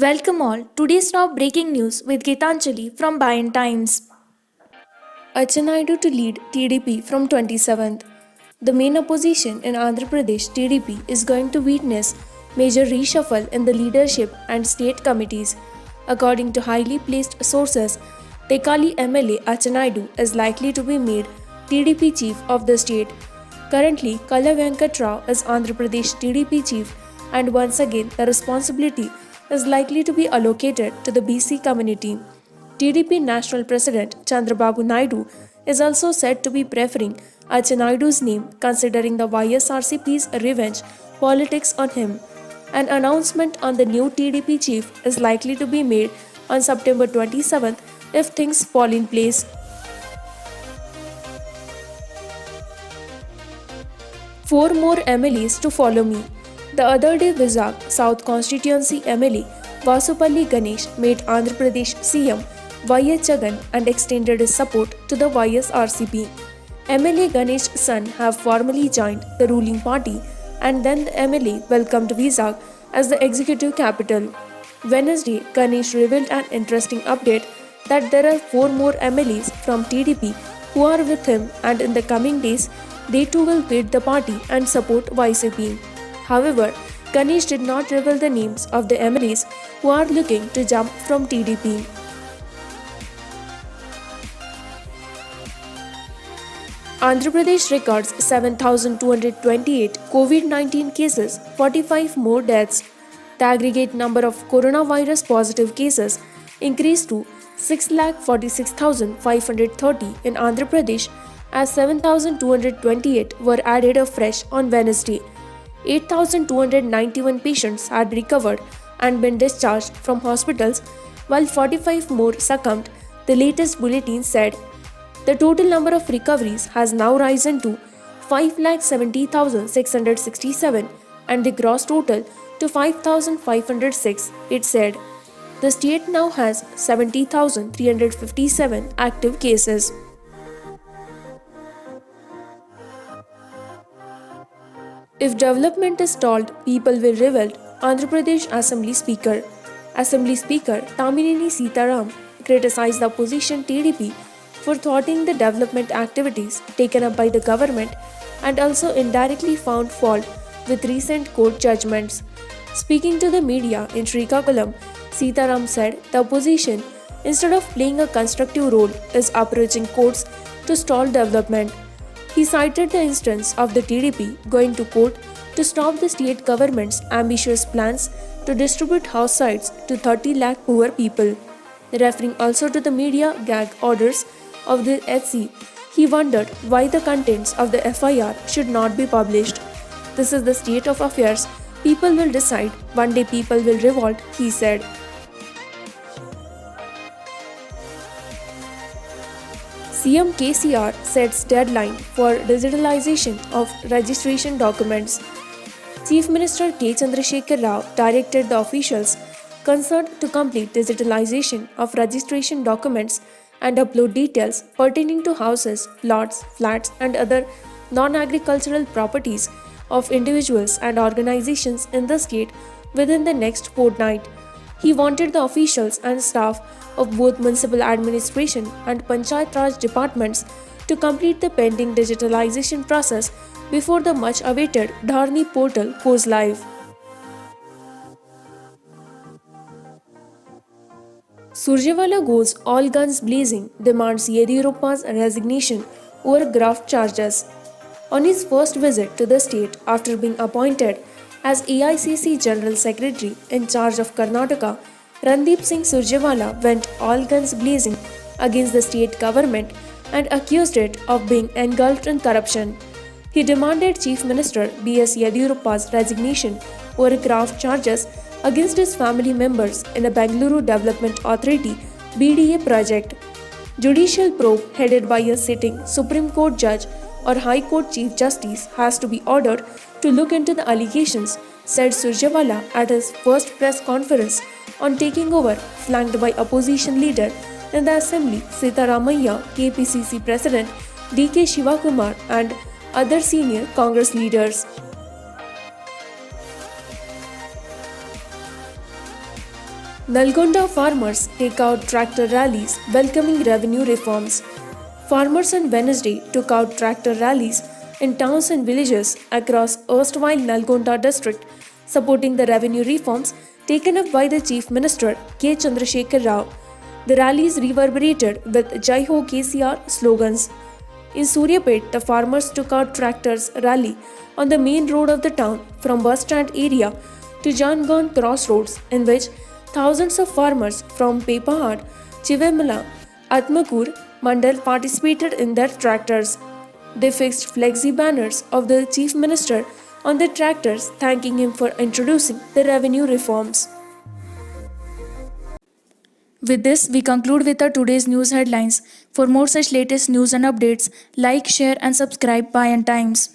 Welcome all. Today's top breaking news with Gitanjali from Bayan Times. Achanayudu to lead TDP from 27th. The main opposition in Andhra Pradesh TDP is going to witness major reshuffle in the leadership and state committees. According to highly placed sources, Tekali MLA Achanayudu is likely to be made TDP chief of the state. Currently, Kala Venkat Rao is Andhra Pradesh TDP chief, and once again the responsibility is likely to be allocated to the BC community. TDP National President Chandrababu Naidu is also said to be preferring Achanayudu's name considering the YSRCP's revenge politics on him. An announcement on the new TDP chief is likely to be made on September 27th if things fall in place. Four more MLAs to follow me. The other day, Vizag South Constituency MLA Vasupalli Ganesh made Andhra Pradesh CM Y.S. Jagan and extended his support to the YSRCP. MLA Ganesh's son have formally joined the ruling party, and then the MLA welcomed Vizag as the executive capital. Wednesday, Ganesh revealed an interesting update that there are four more MLAs from TDP who are with him, and in the coming days, they too will quit the party and support YCP. However, Ganesh did not reveal the names of the MLAs who are looking to jump from TDP. Andhra Pradesh records 7,228 COVID 19 cases, 45 more deaths. The aggregate number of coronavirus positive cases increased to 6,46,530 in Andhra Pradesh as 7,228 were added afresh on Wednesday. 8,291 patients had recovered and been discharged from hospitals, while 45 more succumbed, the latest bulletin said. The total number of recoveries has now risen to 5,70,667 and the gross total to 5,506, it said. The state now has 70,357 active cases. If development is stalled, people will revolt, Andhra Pradesh Assembly Speaker. Assembly Speaker Tamineni Sitaram criticized the opposition TDP for thwarting the development activities taken up by the government and also indirectly found fault with recent court judgments. Speaking to the media in Srikakulam, Sitaram said the opposition, instead of playing a constructive role, is approaching courts to stall development. He cited the instance of the TDP going to court to stop the state government's ambitious plans to distribute house sites to 30 lakh poor people. Referring also to the media gag orders of the HC, he wondered why the contents of the FIR should not be published. This is the state of affairs. People will decide. One day people will revolt, he said. CM KCR sets deadline for digitalization of registration documents. Chief Minister K. Chandrasekhar Rao directed the officials concerned to complete digitalization of registration documents and upload details pertaining to houses, plots, flats, and other non-agricultural properties of individuals and organizations in the state within the next fortnight. He wanted the officials and staff of both municipal administration and Panchayat Raj departments to complete the pending digitalization process before the much awaited Dharni portal goes live. Surjewala goes all guns blazing, demands Yediyurappa's resignation over graft charges. On his first visit to the state after being appointed as AICC General Secretary in charge of Karnataka, Randeep Singh Surjewala went all guns blazing against the state government and accused it of being engulfed in corruption. He demanded Chief Minister B.S. Yediyurappa's resignation over graft charges against his family members in the Bengaluru Development Authority BDA project. Judicial probe headed by a sitting Supreme Court judge or High Court Chief Justice has to be ordered to look into the allegations, said Surjewala at his first press conference on taking over, flanked by opposition leader in the assembly Sitaramaiah, KPCC President D.K. Shivakumar and other senior Congress leaders. Nalgonda farmers take out tractor rallies welcoming revenue reforms. Farmers on Wednesday took out tractor rallies in towns and villages across erstwhile Nalgonda district, supporting the revenue reforms taken up by the Chief Minister K. Chandrasekhar Rao. The rallies reverberated with Jai Ho KCR slogans. In Suryapet, the farmers took out tractors rally on the main road of the town from bus stand area to Jangan crossroads, in which thousands of farmers from Pepahad, Chivamala, Atmakur, Mandal participated in their tractors. They fixed flexi banners of the Chief Minister on their tractors, thanking him for introducing the revenue reforms. With this, we conclude with our today's news headlines. For more such latest news and updates, like, share, and subscribe Pie and Times.